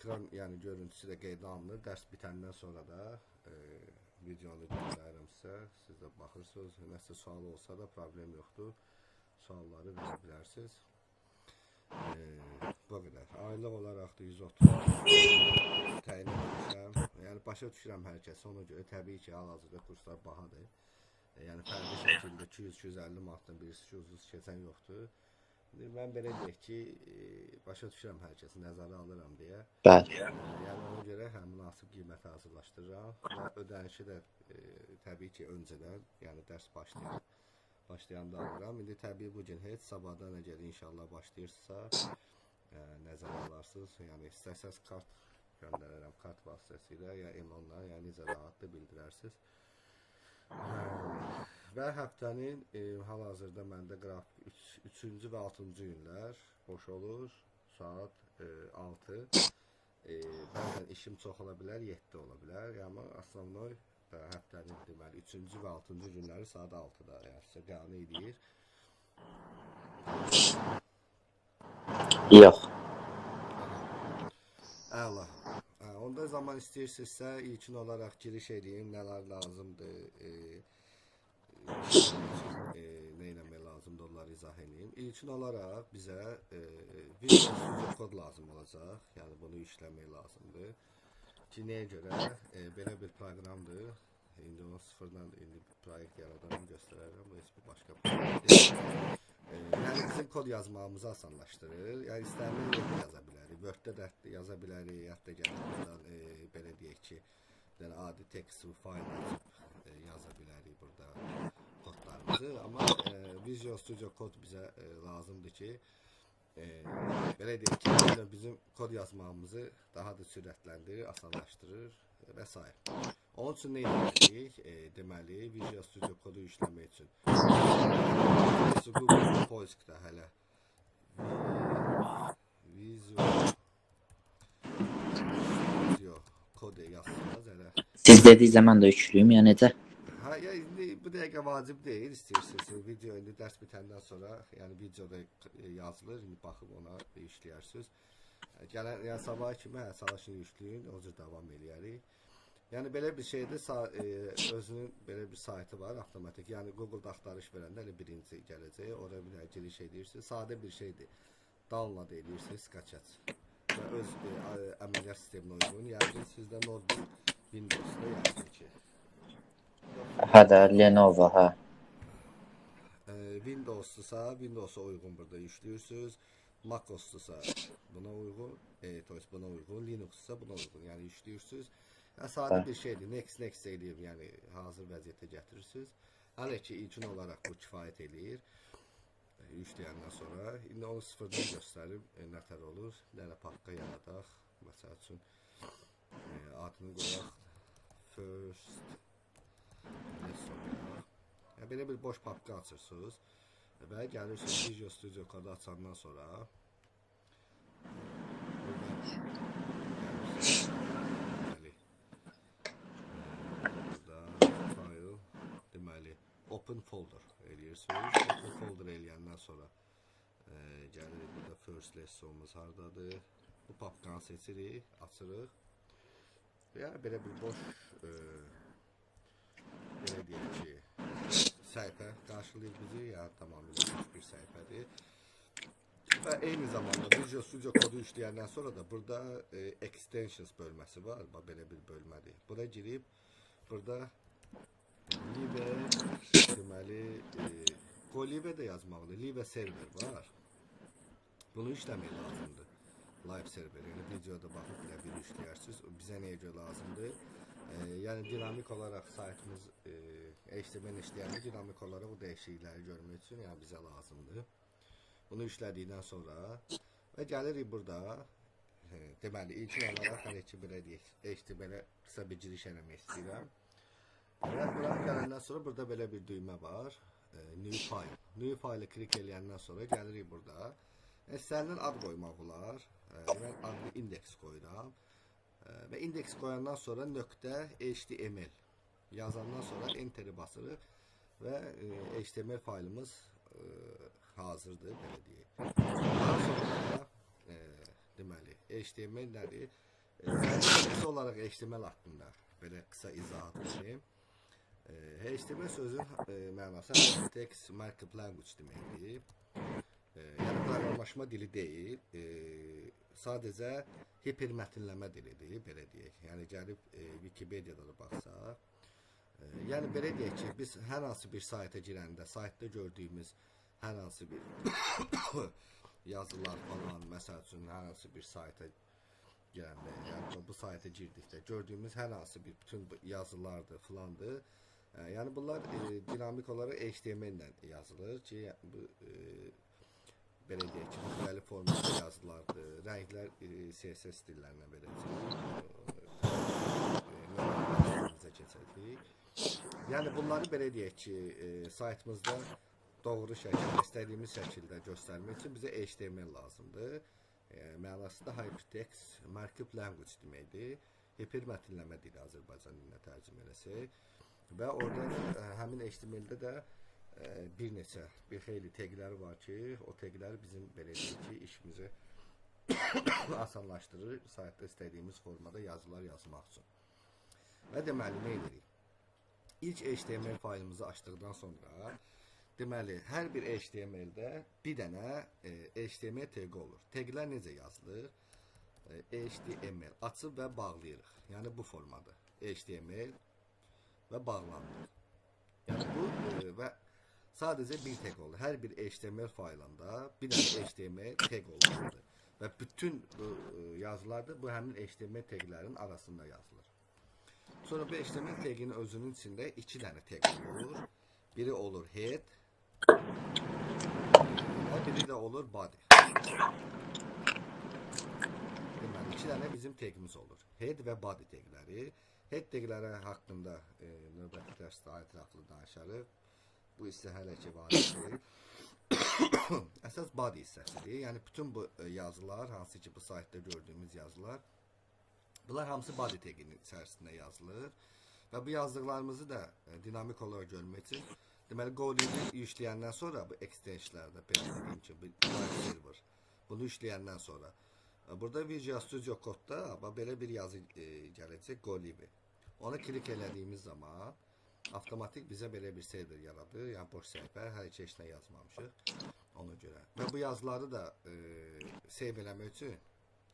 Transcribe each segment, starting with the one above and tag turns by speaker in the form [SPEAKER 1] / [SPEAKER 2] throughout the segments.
[SPEAKER 1] ekran, yəni görüntüsü də qeydə alınır. Dərs bitəndən sonra da videonu göndərirəm sizə. Siz də baxırsınız. Nəsə sual olsa da problem yoxdur. Sualları verə bilərsiniz. Bu qədər. Aylıq olaraq da 130 təyin etmişəm. Yəni başa düşürəm hər kəs. Ona görə təbii ki, hal-hazırda kurslar bahadır. Yəni fərqli şəkildə 200-250 manatdan birisi ki, ucuz keçən yoxdur. Mən belə deyək ki, başa düşürəm hər kəsi, nəzərə alıram deyə.
[SPEAKER 2] Bəli.
[SPEAKER 1] Yəni ona görə həm münasib qiyməti hazırlaşdırıram və ödənişi də təbii ki, öncədən, yəni dərs başlayanda alıram. İndi təbii bu gün heç, sabahdan əgər inşallah başlayırsa, nəzərə alarsınız. Yəni istəsəz kart göndərərəm, kart vasitəsilə ya emaillə, yəni necə rahatlı bildirərsiniz. Və həftənin hal-hazırda məndə qrafik 3-cü və 6-cı günlər boş olur, saat 6. Bəzən işim çox ola bilər, 7 ola bilər. Yəni основной həftənin deməli 3-cü və 6-cı günləri saat 6-da, yəni sizə qəbul edir.
[SPEAKER 2] Yox.
[SPEAKER 1] Əla. Onda zaman istəyirsinizsə ilkin olaraq giriş edeyim, nələr lazımdır. Nə eləmək lazımdır, onları izah edeyim. İlkin olaraq bizə Visual Studio Code lazım olacaq. Yəni bunu işləmək lazımdır. Ki, nəyə görə? Belə bir proqramdır. İndi onu sıfırdan indi proyekt yaradarım, göstərərəm. Bu heç bir başqa proyekt. Yəni bizim kod yazmağımızı asanlaşdırır. Yəni istənilən yerdə yaza bilərik. Word-də də yaza bilərik. Hətta gəlib buradan belə deyək ki, adi text fayl yaza bilərik burada kodlarımızı. Amma Visual Studio Code bizə lazımdır ki, belə deyək ki, bizim kod yazmağımızı daha da sürətləndirir, asanlaşdırır və s. Onun üçün nə etməliyik? Deməli, Visual Studio Code'u işləmək üçün Google Poisk'da hələ Visual Studio Code yazsınız hələ.
[SPEAKER 2] Siz dediyinizə mən də yüklüyüm, ya necə?
[SPEAKER 1] Ya indi bu dəqiqə vacib deyil, istəyirsiniz. Video indi dərs bitəndən sonra, yəni videoda yazılır, indi baxıb ona işləyərsiniz. Gələn, yəni sabah kimi çalışın yüklüyün, o cür davam eləyərik. Yəni belə bir şeydir, özünün belə bir saytı var, avtomatik. Yəni Google-da axtarış verəndə elə birinci gələcək, oraya bir giriş edirsiniz. Sadə bir şeydir. Download edirsiniz, skачать. Və öz əməliyyat sisteminə uyğun. Yəni sizdə notebook Windows-da yazır ki.
[SPEAKER 2] Hə də, Lenovo, hə.
[SPEAKER 1] Windows-dusa, Windows-a uyğun burada yüklüyorsunuz. Mac-OS-dusa buna uyğun, buna uyğun, Linux-dusa buna uyğun. Yəni yüklüyorsunuz. Yəni sadə bir şeydir. Next eləyib, yəni hazır vəziyyətə gətirirsiniz. Hələ ki ilkin olaraq bu kifayət eləyir. Yükləyəndən sonra. İndi onu sıfırdan göstərib nətər olur. Nələ papka yaradaq. Məsəl üçün adını qoyaq. First lesson. Belə bir boş papka açırsınız. Və gəlirsiniz Visual Studio Code açandan sonra. Open folder eləyirsiniz. Open folder eləyəndən sonra gəlirik burada first lessonumuz hardadır. Bu papkanı seçirik, açırıq. Yəni belə bir boş belə deyək ki, səhifə qarşılayır bizi, yəni tamamilə boş bir səhifədir. Və eyni zamanda Visual Studio Code'u işləyəndən sonra da burada extensions bölməsi var. Belə bir bölmədir. Bura girib, burada Live, deməli, Live də yazmaqdır. Live server var. Bunu işləmək lazımdır. Live server, yəni videoda baxıb belə bir işləyərsiniz. Bizə nəyə görə lazımdır? Yəni dinamik olaraq saytımız HTML işləyəndə dinamik olaraq o dəyişiklikləri görmək üçün yəni bizə lazımdır. Bunu işlədikdən sonra və gəlirik burada, deməli, ilkin olaraq hələ ki, belə deyək, HTML-ə qısa bir giriş eləmək istəyirəm. Və bura gələndən sonra burada belə bir düymə var. New file. New file-ı klik eləyəndən sonra gəlirik burada. İstənilən ad qoymaq olar. Mən adını indeks qoyuram. Və indeks qoyandan sonra .html yazandan sonra enteri basırıq və HTML faylımız hazırdır, belə deyək. Daha sonra deməli, HTML nədir? Mən qısa olaraq HTML haqqında belə qısa izahat vereyim. HTML sözün mənası Hypertext Markup Language deməkdir. Yəni proqramlaşma dili deyil, sadəcə hipermətinləmə dilidir, belə deyək. Yəni gəlib Wikipedia'da da baxsaq, yəni belə deyək ki, biz hər hansı bir sayta girəndə, saytda gördüyümüz hər hansı bir yazılar falan, məsəl üçün hər hansı bir sayta girəndə, yəni bu sayta girdikdə gördüyümüz hər hansı bir bütün yazılardır, filandır. Yəni bunlar dinamik olaraq HTML ilə yazılır ki, bu belə deyək ki, müxtəlif formatda yazılardır, rənglər CSS dillərinə verəcək, keçəcək. Yəni bunları belə deyək ki, saytımızda doğru şəkildə, istədiyimiz şəkildə göstərmək üçün bizə HTML lazımdır. Mənası da Hypertext Markup Language deməkdir. Hipermətinləmə dili Azərbaycan dilinə tərcümə eləsək. Və orada həmin HTML-də də bir xeyli təqləri var ki, o təqlər bizim belə deyək ki, işimizi asanlaşdırır saytda istədiyimiz formada yazılar yazmaq üçün. Və deməli, nə edirik? İlk HTML faylımızı açdıqdan sonra deməli, hər bir HTML-də bir dənə HTML təqi olur. Təqlər necə yazılır? HTML açıb və bağlayırıq. Yəni bu formadır. HTML və bağlanır. Yəni bu və sadəcə bir təq olur. Hər bir HTML faylında bir dənə HTML təq olmalıdır. Və bütün yazılar da bu həmin HTML təqlərin arasında yazılır. Sonra bu HTML təqinin özünün içində iki dənə təq olur. Biri olur head, biri də olur body. Deməli, iki dənə bizim təqimiz olur. Head və body təqləri. Head təqləri haqqında növbəti dərsdə ətraflı danışarıq. Bu hissə hələ ki var. Əsas body hissəsidir. Yəni bütün bu yazılar, hansı ki bu saytda gördüyümüz yazılar, bunlar hamısı body təqinin içərisində yazılır. Və bu yazdıqlarımızı da dinamik olaraq görmək üçün deməli, Go-Lib'i yükləyəndən sonra bu extensionlarda, belə dediyim ki, bu live server, bunu yükləyəndən sonra burada Visual Studio Code'da belə bir yazı gələcək, Go-Lib'i. Ona klik elədiyimiz zaman avtomatik bizə belə bir server yaradır. Yəni boş səhifə, hər iki heç nə yazmamışıq ona görə. Və bu yazıları da save eləmək üçün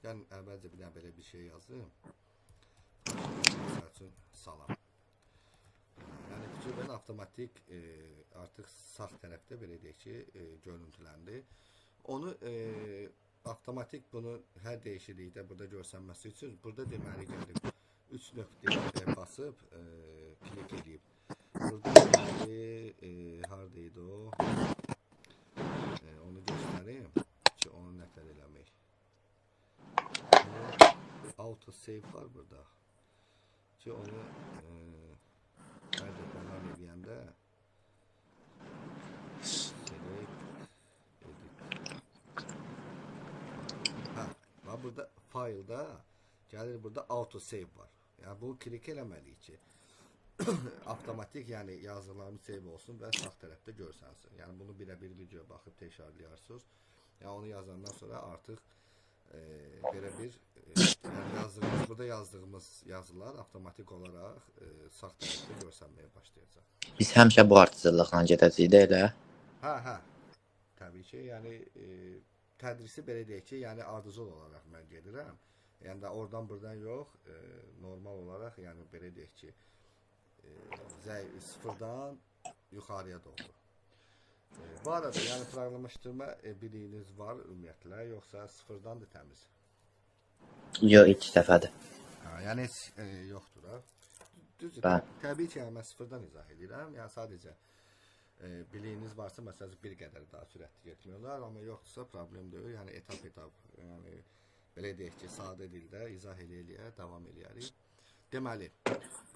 [SPEAKER 1] yəni əvvəlcə bir dənə belə bir şey yazdım. Məsəl üçün salam. Yəni fikirlərin avtomatik artıq sağ tərəfdə belə deyək ki, görüntüləndi. Onu avtomatik bunu hər dəyişiklikdə burada görsənməsi üçün burada deməli gəlib 3 nöqtəyə basıb klik edib. Burada deməli haradaydı o? Onu göstərim ki, onu nətər eləmək. Auto save var burada ki, onu hər dəfə run edəndə select edit. Və burada faylda gəlir, burada auto save var. Yəni bunu klik eləməliyik ki, avtomatik yəni yazılarımız save olsun və sağ tərəfdə görsənsin. Yəni bunu bir video baxıb təkrarlayarsınız. Yəni onu yazandan sonra artıq belə bir yazdığımız, burada yazdığımız yazılar avtomatik olaraq sağ tərəfdə görsənməyə başlayacaq.
[SPEAKER 2] Biz həmişə bu ardıcıllıqla gedəcəyik də elə.
[SPEAKER 1] Hə. Təbii ki, yəni tədrisi belə deyək ki, yəni ardıcıl olaraq mən gedirəm. Yəni də oradan buradan yox, normal olaraq, yəni belə deyək ki, sıfırdan yuxarıya doğru. Bu arada, yəni proqramlaşdırma biliyiniz var ümumiyyətlə, yoxsa sıfırdandır təmiz?
[SPEAKER 2] Yox, ilk dəfədir.
[SPEAKER 1] Yəni heç yoxdur ha. Düzdür, təbii ki, mən sıfırdan izah edirəm. Yəni sadəcə biliyiniz varsa, məsələn, bir qədər daha sürətli getmək olar, amma yoxdursa problem deyil. Yəni etap, yəni belə deyək ki, sadə dildə izah eləyə davam eləyərik. Deməli,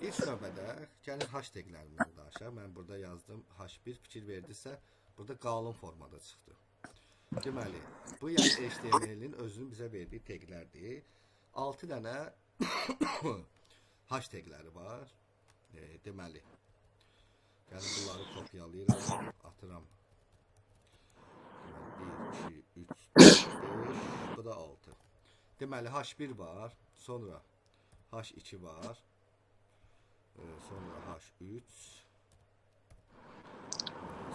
[SPEAKER 1] ilk növbədə gəlin hash təqlərindən danışaq. Mən burada yazdım h1, fikir verdisə, burada qalın formada çıxdı. Deməli, bu yəni HTML-in özünün bizə verdiyi təqlərdir. 6 dənə hash təqləri var. Deməli, yəni bunları kopyalayıram, atıram. 1, 2, 3, 4, 5, bu da 6. Deməli H1 var, sonra H2 var, sonra H3,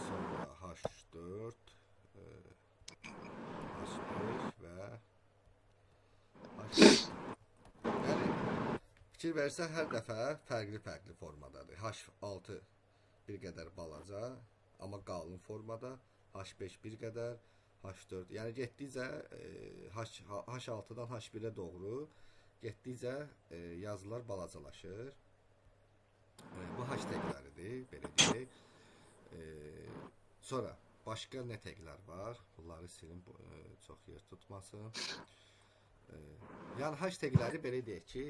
[SPEAKER 1] sonra H4, H5 və H6. Yəni fikir versən hər dəfə fərqli formadadır. H6 bir qədər balaca, amma qalın formada, H5 bir qədər, H4. Yəni getdikcə H6-dan H1-ə doğru getdikcə yazılar balacalaşır. Bu H təqləridir, belə deyək. Sonra başqa nə təqlər var? Bunları silim, çox yer tutmasın. Yəni H təqləri belə deyək ki,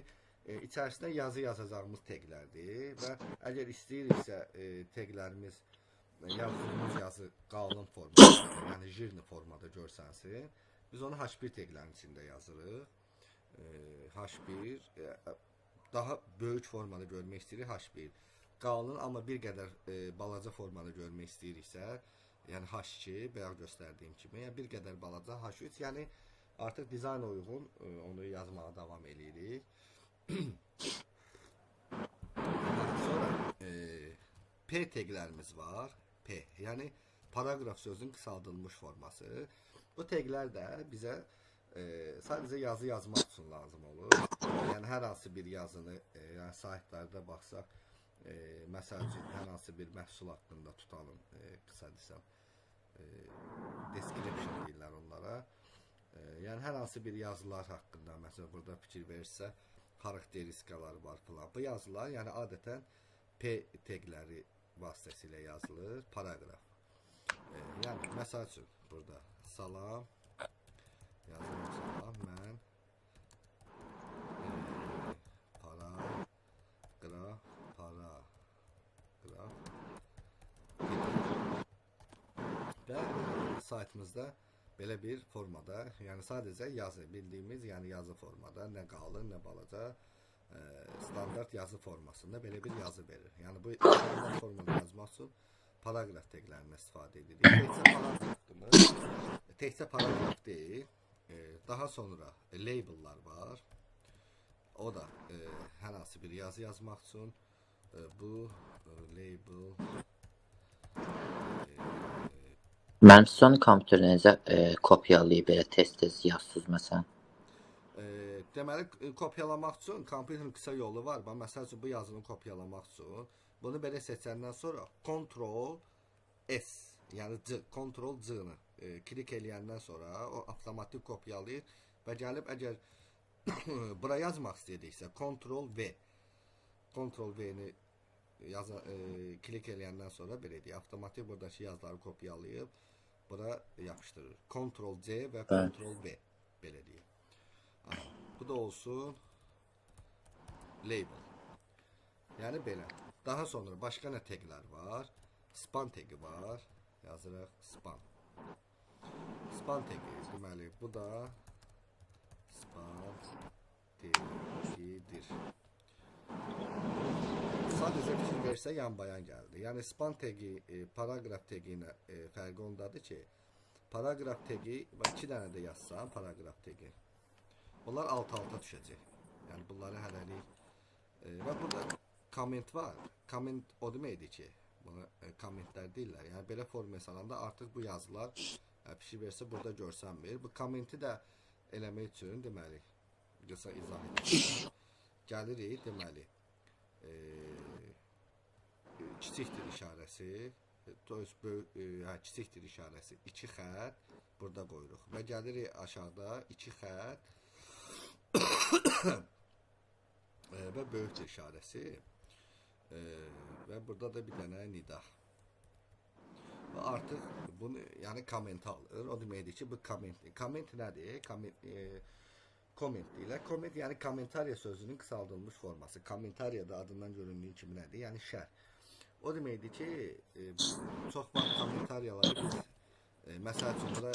[SPEAKER 1] içərisində yazı yazacağımız təqlərdir və əgər istəyiriksə təqlərimiz yazdığımız yazı qalın formada, yəni jirni formada görsənsin, biz onu H1 təqlərinin içində yazırıq. H1 daha böyük formada görmək istəyirik H1. Qalın amma bir qədər balaca formada görmək istəyiriksə, yəni H2 bayaq göstərdiyim kimi, yəni bir qədər balaca H3, yəni artıq dizayna uyğun onu yazmağa davam edirik. Sonra P təqlərimiz var. P, yəni paraqraf sözünün qısaldılmış forması. Bu təqlər də bizə sadəcə yazı yazmaq üçün lazım olur. Yəni hər hansı bir yazını, yəni saytlarda baxsaq, məsəl üçün hər hansı bir məhsul haqqında tutalım, qısa desəm, description deyirlər onlara. Yəni hər hansı bir yazılar haqqında, məsələn burada fikir verirsə, xarakteristikalar var falan. Bu yazılar, yəni adətən P təqləri vasitəsilə yazılır, paraqraf. Yəni məsəl üçün burada salam, yazıram salam, mən paragraf və saytımızda belə bir formada, yəni sadəcə yazı, bildiyimiz, yəni yazı formada, nə qalın, nə balaca, standart yazı formasında belə bir yazı verir. Yəni bu standart formada yazmaq üçün paraqraf təqlərindən istifadə edirik. Təkcə paraqraf deyil, daha sonra labellar var. O da hər hansı bir yazı yazmaq üçün bu label
[SPEAKER 2] Mənim son kompüterinizə kopyalayıb belə tez-tez yazsınız məsələn.
[SPEAKER 1] Deməli, kopyalamaq üçün kompüterin qısa yolu var. Məsəl üçün bu yazını kopyalamaq üçün bunu belə seçəndən sonra Ctrl+S, yəni C, Ctrl+C-ni klik eləyəndən sonra o avtomatik kopyalayır və gəlib əgər bura yazmaq istəyiriksə Ctrl+V, Ctrl+V-ni klik eləyəndən sonra belə deyək, avtomatik buradakı yazıları kopyalayıb bura yapışdırır. Ctrl+C və Ctrl+V belə deyək. Bu da olsun label. Yəni belə. Daha sonra başqa nə təqlər var? Span təqi var. Yazırıq span. Span təqi, deməli bu da span təqidir. Sadəcə fikir versə yan-bayan gəldi. Yəni span təqi paraqraf təqi ilə fərqi ondadır ki, paraqraf təqi, iki dənə də yazsam paraqraf təqi, onlar alt-alta düşəcək. Yəni bunları hələlik və burada komment var. Komment o deməkdir ki, buna kommentlər deyirlər. Yəni belə formaya salanda artıq bu yazılar fikir versə burada görsənmir. Bu kommenti də eləmək üçün deməli qısa izah edəcəm. Gəlirik deməli kiçikdir işarəsi, kiçikdir işarəsi 2 xətt burada qoyuruq və gəlirik aşağıda 2 xətt və böyükdür işarəsi və burada da bir dənə nida və artıq bunu yəni komment alır. O deməkdir ki, bu komment nədir? Komment deyirlər. Komment yəni kommentariya sözünün qısaldılmış forması. Kommentariya da adından göründüyü kimi nədir? Yəni şərh. O deməkdir ki, çox vaxt kommentariyaları biz məsəl üçün burada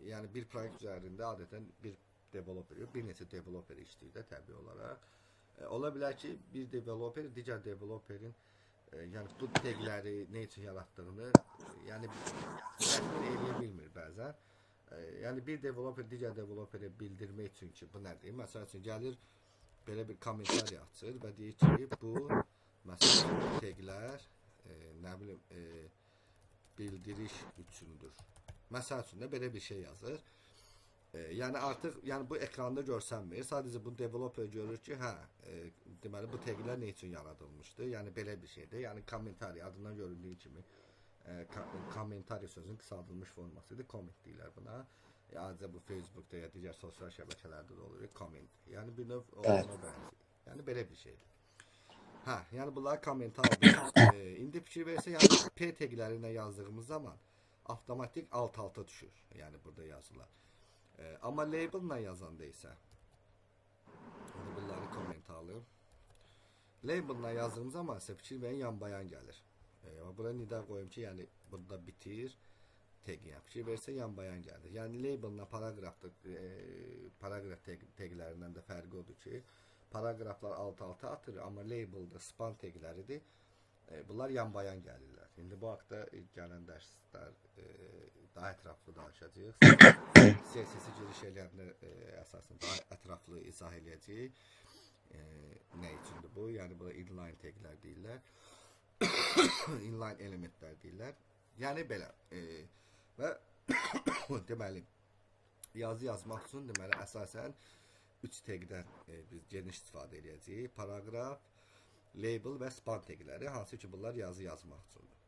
[SPEAKER 1] yəni bir proyekt üzərində adətən bir developer, bir neçə developer işləyir də təbii olaraq. Ola bilər ki, bir developer digər developerin yəni bu təqləri nə üçün yaratdığını yəni təxmin eləyə bilmir bəzən. Yəni bir developer digər developeri bildirmək üçün ki, bu nədir? Məsəl üçün gəlir belə bir kommentariya açır və deyir ki, bu məsələn təqlər nə bilim bildiriş üçündür. Məsəl üçün də belə bir şey yazır. Yəni artıq bu ekranda görsənmir. Sadəcə bu developer görür ki, deməli bu təqlər nə üçün yaradılmışdı? Yəni belə bir şeydir. Yəni kommentariya adından göründüyü kimi kommentariya sözünün qısaldılmış formasıdır. Comment deyirlər buna. Ancaq bu Facebookda ya digər sosial şəbəkələrdə də olur. Comment. Yəni bir növ ona bənzəyir. Yəni belə bir şeydir. Yəni bunlar kommentardır. İndi fikir versə, yəni P təqləri ilə yazdığımız zaman avtomatik alt-alta düşür. Yəni burada yazılar. Amma label-la yazanda isə bunları kommentarlı. Label-la yazdığım zaman isə fikir verin yan-bayan gəlir. Bura nida qoyum ki, yəni burada bitir təqiyyə. Fikir versə yan-bayan gəlir. Yəni label-la paragraf təqlərindən də fərqi odur ki, paragraflar alt-alta atır, amma label-da span təqləridir. Bunlar yan-bayan gəlirlər. İndi bu haqda gələn dərslər daha ətraflı danışacağıq. CSS giriş eləyəndə əsasən daha ətraflı izah eləyəcəyik. Nə üçündür bu? Yəni buna inline təqlər deyirlər. Inline elementlər deyirlər. Yəni belə. Və deməli yazı yazmaq üçün deməli əsasən 3 təqdən biz geniş istifadə edəcəyik. Paragraf, label və span təqləri, hansı ki bunlar yazı yazmaq üçündür.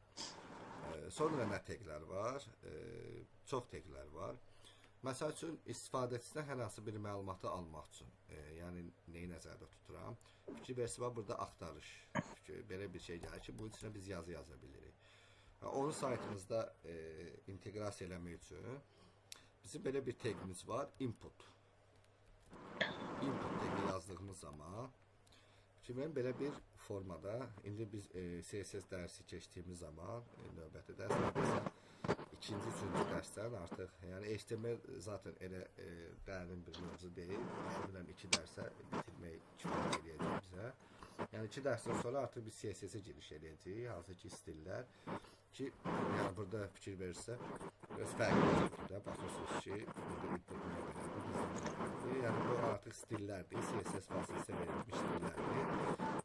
[SPEAKER 1] Sonra nə təqlər var? Çox təqlər var. Məsəl üçün istifadəçidən hər hansı bir məlumatı almaq üçün, yəni neyi nəzərdə tuturam? Fikir versə burada axtarış. Belə bir şey gəlir ki, bunun içində biz yazı yaza bilirik. Onun saytımızda inteqrasiya eləmək üçün bizim belə bir təqimiz var, input. Input təqi yazdığımız zaman fikir belə bir formada, indi biz CSS dərsi keçdiyimiz zaman növbəti dərs ikinci, üçüncü dərsdən artıq, yəni HTML zaten elə dərin bir mövzu deyil. Düşünürəm 2 dərsə bitirmək kifayət edəcək bizə. Yəni 2 dərsdən sonra artıq biz CSS-ə giriş edəcəyik, hansı ki stillər ki, yəni burada fikir verirsə, öz fərqli şəkildə baxırsınız ki, burada input növbələrdir. Yəni bu artıq stillərdir, CSS vasitəsilə verilmiş stillərdir.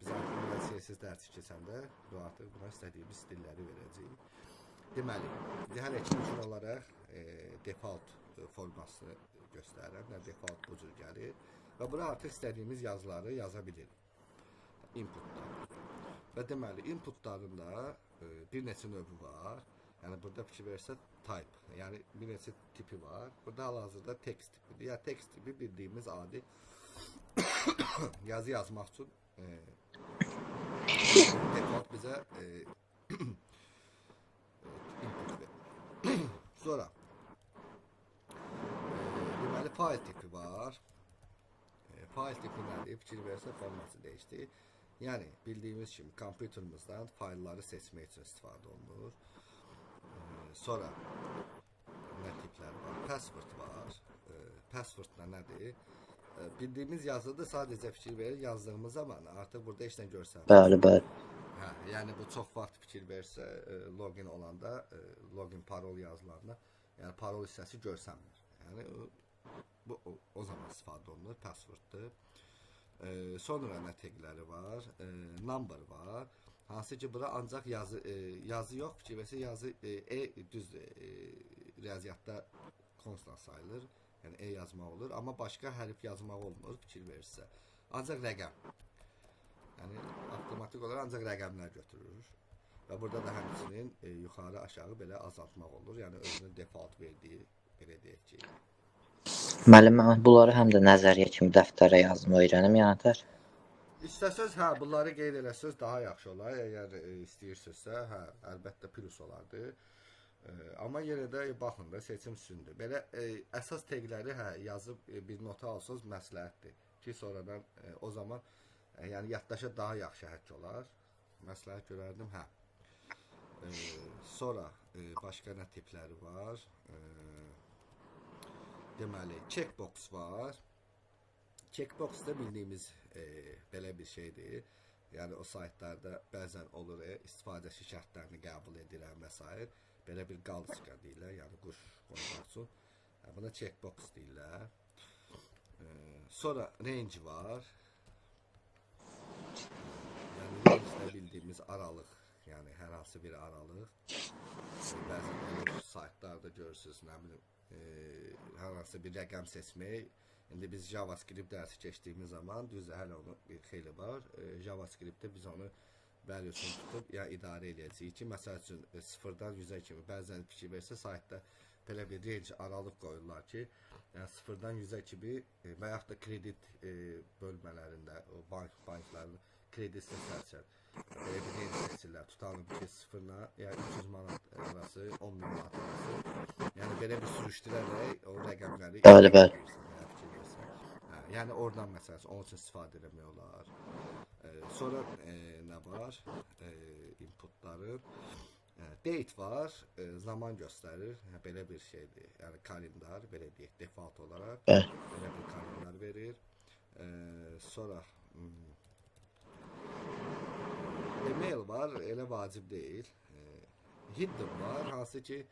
[SPEAKER 1] Biz artıq CSS dərsi keçəndə bu artıq buna istədiyimiz stilləri verəcəyik. Deməli, hər iki üçün olaraq default formasını göstərirəm. Default bu cür gəlir. Və bura artıq istədiyimiz yazıları yaza bilirik. Inputda. Və deməli, inputların da bir neçə növü var. Yəni burada fikir versə type. Yəni bir neçə tipi var. Burada hal-hazırda text tipidir. Yəni text tipi bildiyimiz adi yazı yazmaq üçün default bizə sonra deməli file tipi var. File tipi nədir? Fikir versə forması dəyişdi. Yəni bildiyimiz kimi kompüterimizdən faylları seçmək üçün istifadə olunur. Sonra nə tiplər var? Password var. Password nədir? Bildiyimiz yazıdır, sadəcə fikir verir yazdığımız zaman artıq burada işlə görsənir.
[SPEAKER 2] Bəli.
[SPEAKER 1] Yəni bu çox vaxt fikir versə login olanda login parol yazılarına, yəni parol hissəsi görsənmir. Yəni bu o zaman istifadə olunur, passworddur. Sonra nə təqləri var? Number var. Hansı ki bura ancaq yazı yox, fikir versə yazı düz riyaziyyatda konstant sayılır. Yəni E yazmaq olur, amma başqa hərf yazmaq olmur, fikir verirsə. Ancaq rəqəm. Yəni avtomatik olaraq ancaq rəqəmlər götürür. Və burada da həmçinin yuxarı aşağı belə azaltmaq olur. Yəni özünün default verdiyi belə deyək ki.
[SPEAKER 2] Müəllim, bunları həm də nəzəriyyə kimi dəftərə yazma öyrənim yanatar.
[SPEAKER 1] İstəsəz, bunları qeyd eləsəz daha yaxşı olar. Əgər istəyirsinizsə, əlbəttə plus olardı. Amma yenə də baxın da seçim üstündür. Belə əsas təqləri yazıb bir nota alsanız məsləhətdir ki, sonradan o zaman yəni yaddaşa daha yaxşı həkk olar. Məsləhət görərdim, Sonra başqa nə tipləri var? Deməli, checkbox var. Checkbox da bildiyimiz belə bir şeydir. Yəni o saytlarda bəzən olur, istifadəçi şərtlərini qəbul edirəm və s. Belə bir qalçıqa deyirlər, yəni quş qoymaq üçün. Buna checkbox deyirlər. Sonra range var. Yəni range bildiyimiz aralıq, yəni hər hansı bir aralıq. Bəzən olur saytlarda görürsünüz, nə bilim, hər hansı bir rəqəm seçmək. İndi biz JavaScript dərsi keçdiyimiz zaman düzdür, hələ onun bir xeyli var. JavaScriptdə biz onu valuesunu tutub ya idarə edəcəyik ki, məsəl üçün 0-dan 100-ə kimi bəzən fikir versə saytda belə bir range aralıq qoyurlar ki, yəni 0-dan 100-ə kimi və yaxud da kredit bölmələrində, o bankların kredit seçərkən belə bir range seçirlər. Tutalım ki, 0-la ya 300 manat arası, 10.000 manat arası. Yəni belə bir sürüşdürərək o rəqəmləri
[SPEAKER 2] Bəli.
[SPEAKER 1] Yəni oradan məsələn onun üçün istifadə etmək olar. Sonra nə var? Inputları. Date var, zaman göstərir. Belə bir şeydir. Yəni kalendar, belə deyək, default olaraq belə bir kalendar verir. Sonra email var, elə vacib deyil. Hidden var, hansı ki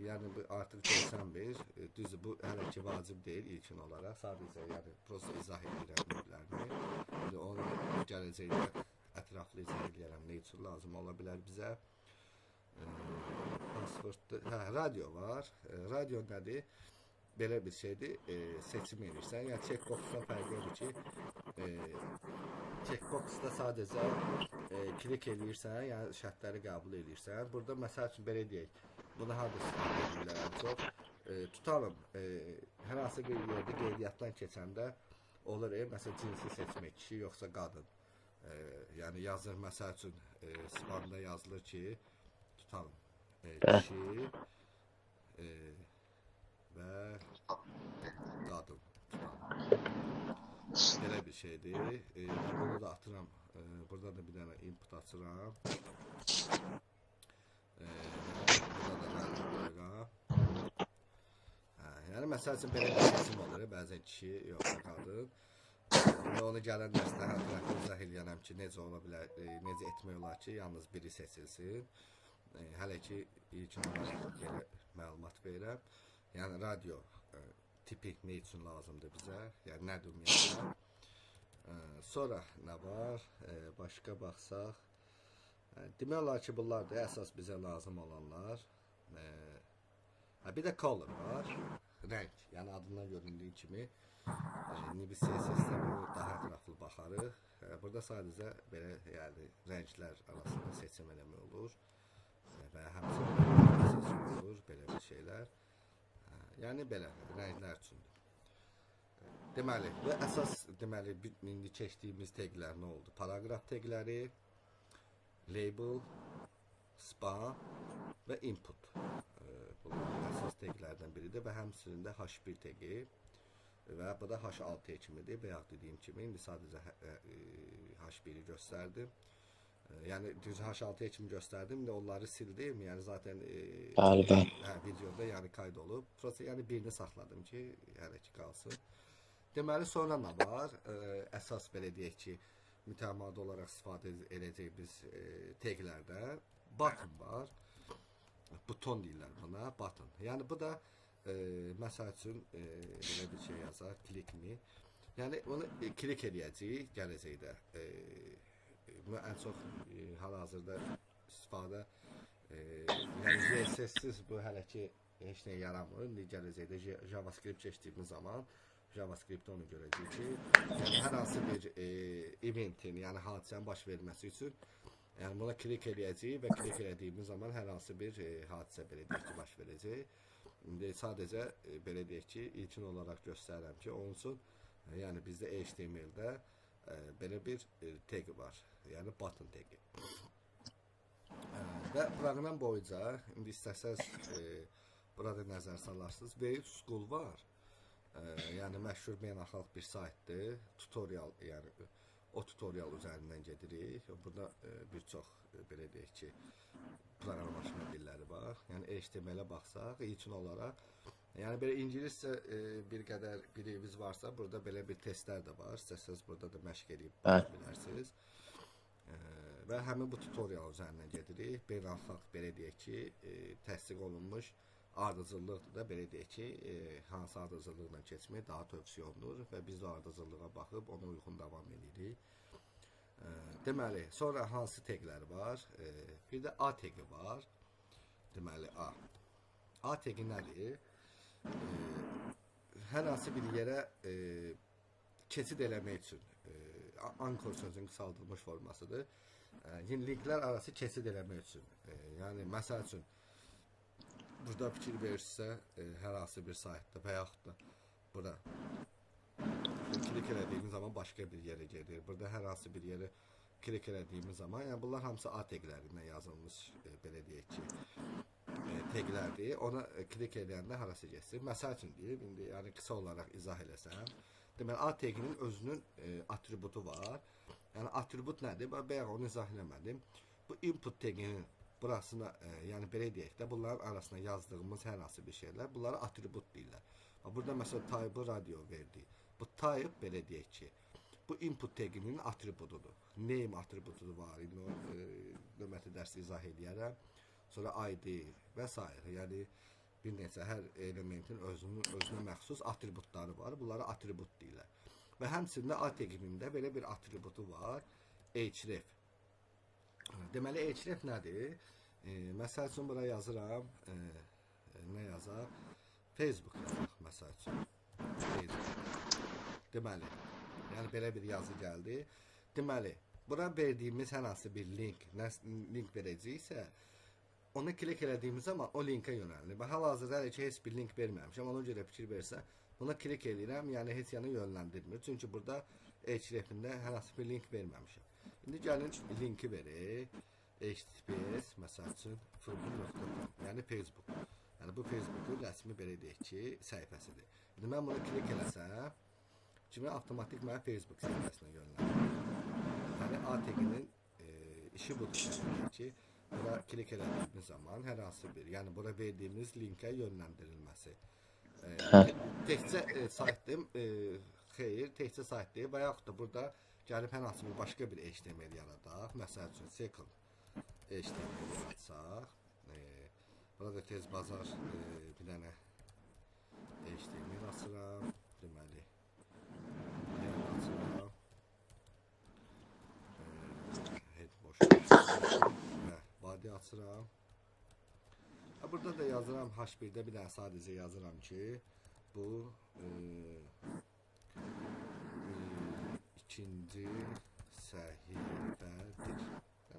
[SPEAKER 1] yəni bu artıq görsən bir, düzdür, bu hələ ki vacib deyil ilkin olaraq, sadəcə yəni prosta izah edirəm növlərini. İndi onu gələcəkdə ətraflı izah edərəm, nə üçün lazım ola bilər bizə. Pasportda, radio var. Radio nədir? Belə bir şeydir, seçim edirsən. Yəni checkboxdan fərqi odur ki, checkboxda sadəcə klik edirsən, yəni şərtləri qəbul edirsən. Burada məsəl üçün belə deyək, bunu harada istifadə edirlər çox. Tutalım, hər hansı bir yerdə qeydiyyatdan keçəndə olur, məsələn, cinsi seçmək, kişi yoxsa qadın. Yəni yazır, məsəl üçün, spamda yazılır ki, tutalım, kişi və qadın. Belə bir şeydir. Bunu da atıram. Burada da bir dənə input açıram. Burada da koyuram. Yəni məsəl üçün belə bir seçim olur. Bəzən kişi yoxsa qadın. Onu gələn dərsdə hətta izah edərəm ki, necə ola bilər, necə etmək olar ki, yalnız biri seçilsin. Hələ ki ilkin olaraq belə məlumat verirəm. Yəni radio tipi nə üçün lazımdır bizə? Yəni nədir ümumiyyətlə? Sonra nə var? Başqa baxsaq. Demək olar ki, bunlar da əsas bizə lazım olanlar. Bir də color var. Rəng. Yəni adından göründüyü kimi indi biz CSS-də bunu daha ətraflı baxarıq. Burada sadəcə belə yəni rənglər arasında seçim eləmək olur. Və həmçinin seçim olur, belə bir şeylər. Yəni belə rənglər üçündür. Deməli, və əsas deməli indi keçdiyimiz təqlər nə oldu? Paragraf təqləri, label, spa və input. Bu əsas təqlərdən biridir və həmçinin də H1 təqi və bu da H6 kimidir. Bayaq dediyim kimi indi sadəcə H1-i göstərdim. Yəni düz H6 kimi göstərdim də onları sildim. Yəni zaten videoda yəni qayd olub. Prosta yəni birini saxladım ki, hələ ki qalsın. Deməli sonra nə var? Əsas belə deyək ki, mütəmadi olaraq istifadə edəcəyimiz təqlərdə button var. Buton deyirlər buna, button. Yəni bu da məsəl üçün belə bir şey yazar, click me. Yəni onu klik edəcəyik gələcəkdə. Ən çox hal-hazırda istifadə yəni CSS-siz bu hələ ki heç nə yaramır. İndi gələcəkdə JavaScript keçdiyimiz zaman JavaScript onu görəcək ki, yəni hər hansı bir eventin, yəni hadisənin baş verməsi üçün yəni buna klik edəcəyik və klik etdiyimiz zaman hər hansı bir hadisə belə deyək ki, baş verəcək. İndi sadəcə belə deyək ki, ilkin olaraq göstərirəm ki, onun üçün yəni bizdə HTML-də belə bir tag var. Yəni button tagi. Və proqram boyunca indi istəsəz burada nəzər salarsınız. Wave School var. Yəni məşhur beynəlxalq bir saytdır. Tutorial, yəni o tutorial üzərindən gedirik. Burada bir çox belə deyək ki, proqramlaşma dilləri var. Yəni HTML-ə baxsaq, ilkin olaraq yəni belə ingiliscə bir qədər biliyiniz varsa, burada belə bir testlər də var. İstəsəz burada da məşq edib bilərsiniz. Və həmin bu tutorial üzərindən gedirik. Beynəlxalq belə deyək ki, təsdiq olunmuş ardıcıllıqdır da, belə deyək ki, hansı ardıcıllıqla keçmək daha tövsiyə olunur və biz də ardıcıllığa baxıb ona uyğun davam edirik. Deməli, sonra hansı teqlər var? Bir də A teqi var. Deməli, A teqi nədir? Hər hansı bir yerə keçid eləmək üçün anchor sözünün qısaldılmış formasıdır. Yəni linklər arası keçid eləmək üçün. Yəni məsəl üçün burada fikir verirsə, hər hansı bir saytda və yaxud da bura klik elədiyimiz zaman başqa bir yerə gedir. Burada hər hansı bir yerə klik elədiyimiz zaman, yəni bunlar hamısı A teqlərindən yazılmış, belə deyək ki, teqlərdir. Ona klik edəndə harası geçsin. Məsəl üçün deyim, indi yəni qısa olaraq izah eləsəm, deməli A teqinin özünün atributu var. Yəni atribut nədir? Bayaq onu izah eləmədim. Bu input teqinin burasına, yəni belə deyək də, bunların arasına yazdığımız hər hansı bir şeylər, bunlara atribut deyirlər. Burada məsələn type radio verdi. Bu type belə deyək ki, bu input teqinin atributudur. Name atributu var. İndi o növbəti dərsdə izah edərəm. Sonra ID və s. Yəni bir neçə hər elementin özünə məxsus atributları var. Bunlara atribut deyirlər. Və həmçində A teqinin də belə bir atributu var. href. Deməli href nədir? Məsəl üçün bura yazıram. Nə yazaq? Facebook yazaq məsəl üçün. Facebook. Deməli, yəni belə bir yazı gəldi. Deməli, bura verdiyimiz hər hansı bir link verəcəksə, onu klik elədiyimiz zaman o linkə yönəlir. Və hal-hazırda hələ ki heç bir link verməmişəm. Ona görə fikir versə, buna klik edirəm, yəni heç yana yönləndirmir. Çünki burada hrefində hər hansı bir link verməmişəm. İndi gəlin linki verək. HTTPS məsəl üçün fırqın.com, yəni Facebook. Yəni bu Facebook'un rəsmi belə deyək ki, səhifəsidir. İndi mən bunu klik eləsəm, kimi avtomatik mənə Facebook səhifəsinə yönləndirir. Yəni A teqinin işi budur ki, bura klik elədiyimiz zaman hər hansı bir, yəni bura verdiyimiz linkə yönləndirilməsi. Təkcə saytdır, xeyr, təkcə saytdır və yaxud da burada gəlib hər hansı bir başqa bir HTML yaradaq. Məsəl üçün second HTML açsaq. Burada tez bazar bir dənə HTML açıram. Deməli, açıram. Head boş. Body açıram. Burada da yazıram H1'də bir dənə sadəcə yazıram ki, bu ikinci səhifədir.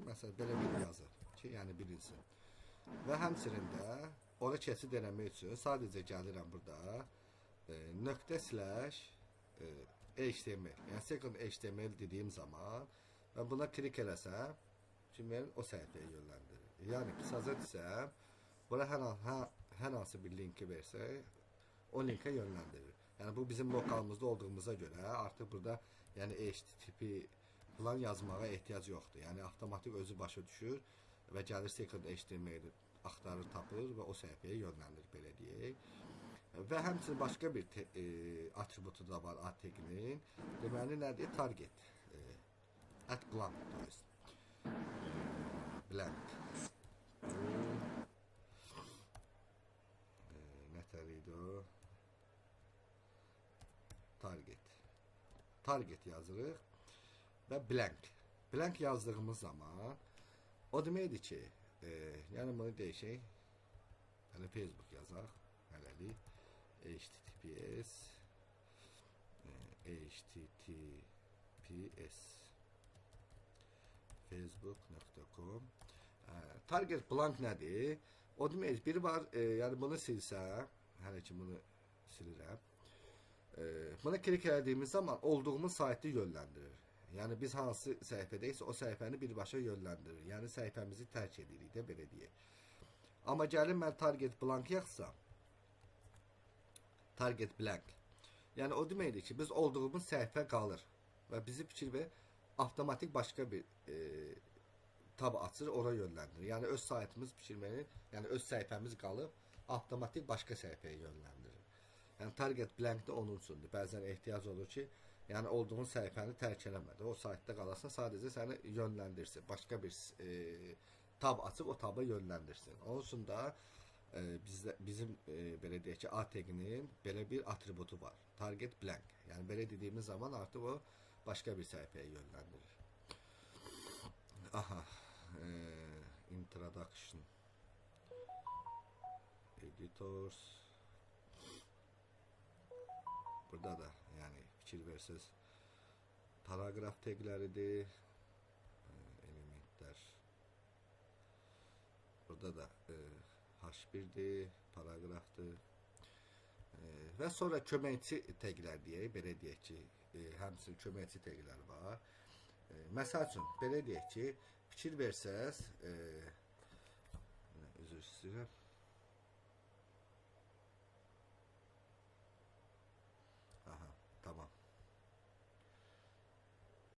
[SPEAKER 1] Məsələn, belə bir yazı ki, yəni bilinsin. Və həmçinin də ora keçid eləmək üçün sadəcə gəlirəm burada nöqtə slash HTML, yəni second HTML dediyim zaman və buna klik eləsəm, kimi o səhifəyə yönləndirir. Yəni qısaca desəm, bura hər hansı bir linki versək, o linkə yönləndirir. Yəni bu bizim lokalımızda olduğumuza görə artıq burada yəni HTTP plan yazmağa ehtiyac yoxdur. Yəni avtomatik özü başa düşür və gəlir second HTML axtarır, tapır və o səhifəyə yönləndirir, belə deyək. Və həmçinin başqa bir atributu da var A teqinin. Deməli nədir? Target. At blank, to есть. Blank. Nətər idi o? Target. Target yazırıq və blank. Blank yazdığımız zaman o deməkdir ki, yəni bunu deyişək, hələ Facebook yazaq, hələlik, HTTPS facebook.com. Target blank nədir? O deməkdir, biri var, yəni bunu silsəm, hələ ki bunu silirəm, buna klik elədiyimiz zaman olduğumuz saytı yönləndirir. Yəni biz hansı səhifədəysə o səhifəni birbaşa yönləndirir. Yəni səhifəmizi tərk edirik də, belə deyək. Amma gəlin mən target blank yazsam, target blank. Yəni o deməkdir ki, biz olduğumuz səhifə qalır və bizi fikir və avtomatik başqa bir tab açır, ora yönləndirir. Yəni öz saytımız fikirməni, yəni öz səhifəmiz qalıb, avtomatik başqa səhifəyə yönləndirir. Yəni target blank da onun üçündür. Bəzən ehtiyac olur ki, yəni olduğun səhifəni tərk eləmədi. O saytda qalarsa sadəcə səni yönləndirsin. Başqa bir tab açıb o taba yönləndirsin. Onun üçün də bizim belə deyək ki, ATG-nin belə bir atributu var. Target blank. Yəni belə dediyimiz zaman artıq o başqa bir səhifəyə yönləndirir. Aha. Introduction. Editors. Burada da yəni fikir versəz paragraf tagləridir. Elementlər. Burada da H1'dir, paragrafdır. Və sonra köməkçi taglər deyək, belə deyək ki, həmçinin köməkçi taglər var. Məsəl üçün, belə deyək ki, fikir versəz, üzr istəyirəm.